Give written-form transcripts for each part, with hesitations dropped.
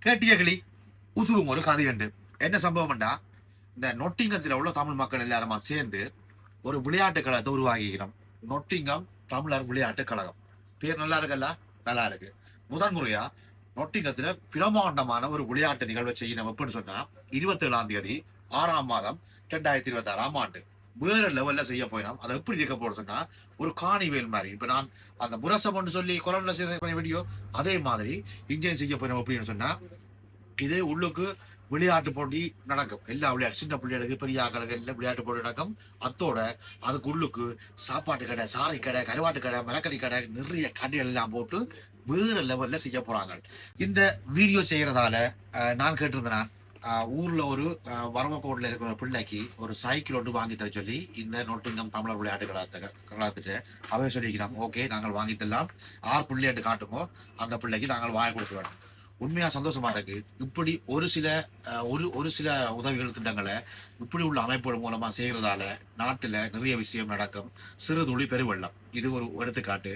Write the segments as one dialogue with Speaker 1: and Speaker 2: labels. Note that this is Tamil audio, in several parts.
Speaker 1: கேட்டியகளி புதுவும் ஒரு கதை உண்டு. என்ன சம்பவம்டா, இந்த நொட்டிங்கத்தில் உள்ள தமிழ் மக்கள் எல்லாருமா சேர்ந்து ஒரு விளையாட்டு கழகத்தை உருவாக்கிக்கிறோம். நொட்டிங்கம் தமிழர் விளையாட்டு கழகம். பேர் நல்லா இருக்குல்ல? நல்லா இருக்கு. முதன் முறையா நொட்டிங்கத்துல பிரமாண்டமான ஒரு விளையாட்டு நிகழ்வை செய்யணும் எப்படின்னு சொன்னா 27 தேதி 6 மாதம் 2026 வேற லெவல்ல செய்ய போயிடும். அதை எப்படி இருக்க போறதுன்னா ஒரு காணிவேல் மாதிரி. இப்ப நான் அந்த முரசம் சொல்லி கொலன்ல செய்த வீடியோ அதே மாதிரி இன்ஜின் செய்ய போயிடும் அப்படின்னு சொன்னா இதே உள்ளுக்கு விளையாட்டு போட்டி நடக்கும். எல்லா விளையாட்டு சின்ன பிள்ளைகளுக்கு பெரிய ஆக்களுக்கு எல்லாம் விளையாட்டு போட்டி நடக்கும். அத்தோட அதுக்கு உள்ளுக்கு சாப்பாட்டு கடை, சாரை கடை, கருவாட்டு கடை, மரக்கறி கடை, நிறைய கடைகள் எல்லாம் போட்டு வேற லெவல்ல செய்ய போறாங்க. இந்த வீடியோ செய்யறதால நான் கேட்டிருந்தேன், ஊர்ல ஒரு வரமக்கோட்டில் இருக்கிற பிள்ளைக்கு ஒரு சைக்கிள் ஒன்று வாங்கி தர சொல்லி இந்த நொட்டிங்கம் தமிழர் விளையாட்டு கலாத்துட்டு அவை சொல்லிக்கிறோம். ஓகே, நாங்கள் வாங்கி தரலாம். 6 பிள்ளையாட்டு காட்டுமோ அந்த பிள்ளைக்கு நாங்கள் வாங்கி கொடுத்து வேணும். உண்மையா சந்தோஷமா இருக்கு. இப்படி ஒரு சில உதவிகள் திட்டங்களை இப்படி உள்ள அமைப்புகள் மூலமா செய்யறதால நாட்டுல நிறைய விஷயம் நடக்கும். சிறு துளி பெருவெள்ளம் இது ஒரு எடுத்துக்காட்டு.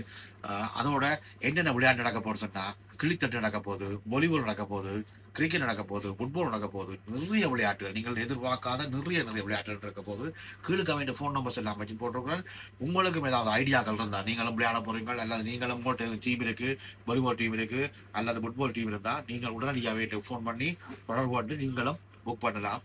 Speaker 1: அதோட என்னென்ன விளையாட்டு நடக்க போறது சொன்னா கிளித்தட்டு நடக்க போகுது, வாலிபால் நடக்க போகுது, கிரிக்கெட் நடக்க போகுது, ஃபுட்பால் நடக்க போகுது. நிறைய விளையாட்டுகள் நீங்கள் எதிர்பார்க்காத நிறைய விளையாட்டுகள் இருக்க போது. கீழுக்க வேண்டிய ஃபோன் நம்பர்ஸ் எல்லாம் வச்சு போட்டிருக்கிறேன். உங்களுக்கும் ஏதாவது ஐடியாக்கள் இருந்தா நீங்களும் விளையாட போறீங்க அல்லது நீங்களும் உங்கள்கிட்ட டீம் இருக்கு, வாலிபால் டீம் இருக்கு அல்லது ஃபுட்பால் டீம் இருந்தா நீங்கள் உடனடியாக ஃபோன் பண்ணி தொடர்பு கொண்டு நீங்களும் புக் பண்ணலாம்.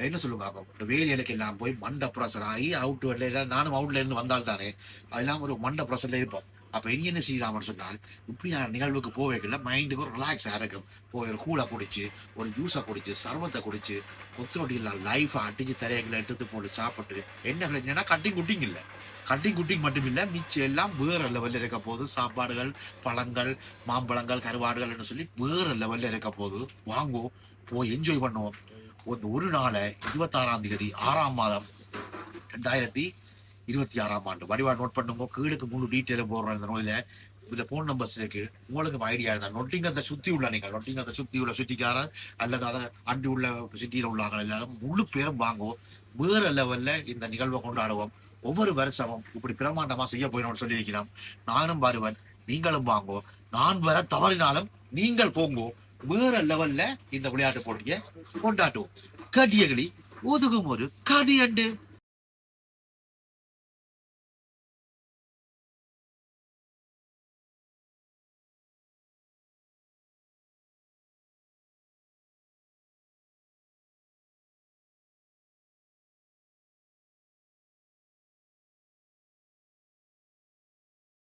Speaker 1: என்ன சொல்லுங்க, அப்போ வேலைகளுக்கு எல்லாம் போய் மண்ட ப்ரெஷர் ஆகி அவுட் வரல. நானும் அவுட்ல இருந்து வந்தால் தானே அதெல்லாம் ஒரு மண்ட ப்ரெஷர்ல இருப்போம். அப்ப இனி என்ன செய்யலாம்னு சொன்னால் இப்படியான நிகழ்வுக்கு போவேக்கல மைண்டுக்கு ஒரு ரிலாக்ஸா இருக்கும். போய் ஒரு கூலை குடிச்சு, ஒரு ஜூஸை குடிச்சு, சர்வத்தை குடிச்சு, கொத்தரொட்டியில் லைஃபை அடிச்சு தரையங்களை எடுத்து போட்டு சாப்பிட்டு என்ன பிரச்சனைனா கட்டிங் குட்டிங் இல்லை. கட்டிங் குட்டிங் மட்டும் இல்லை, மிச்சம் எல்லாம் வேற லெவல்ல இருக்க போது. சாப்பாடுகள், பழங்கள், மாம்பழங்கள், கருவாடுகள் சொல்லி வேற லெவல்ல இருக்க போது. வாங்குவோம், போய் என்ஜாய் பண்ணுவோம். ஒரு நாளை 26 தேதி 6 மாதம் 2026 வடிவா நோட் பண்ணுங்க. கீழுக்கு முழு டீட்டெயிலும் போடுற இந்த நோயில இதுல போன் நம்பர்ஸ் இருக்கு. உங்களுக்கு ஐடியா இருந்தா நொட்டிங்கத்தை சுத்தி உள்ள நீங்கள் நொட்டிங்கத்தை சுத்தி உள்ள சுத்திக்காரன் அல்லது அதை அண்டி உள்ள சிட்டியில உள்ளாங்க எல்லாரும் முழு பேரும் வாங்குவோம். வேற லெவல்ல இந்த நிகழ்வை கொண்டாடுவோம். ஒவ்வொரு வருஷமும் இப்படி பிரமாண்டமா செய்ய போயிடும் சொல்லியிருக்கிறோம். நானும் வருவன், நீங்களும் வாங்குவோம். நான் வர தவறினாலும் நீங்கள் போங்கோ. வேற லெவல்ல இந்த விளையாட்டு போட்டியை கொண்டாடுவோம். கட்டியகளி ஒதுகும் ஒரு கதையண்டு.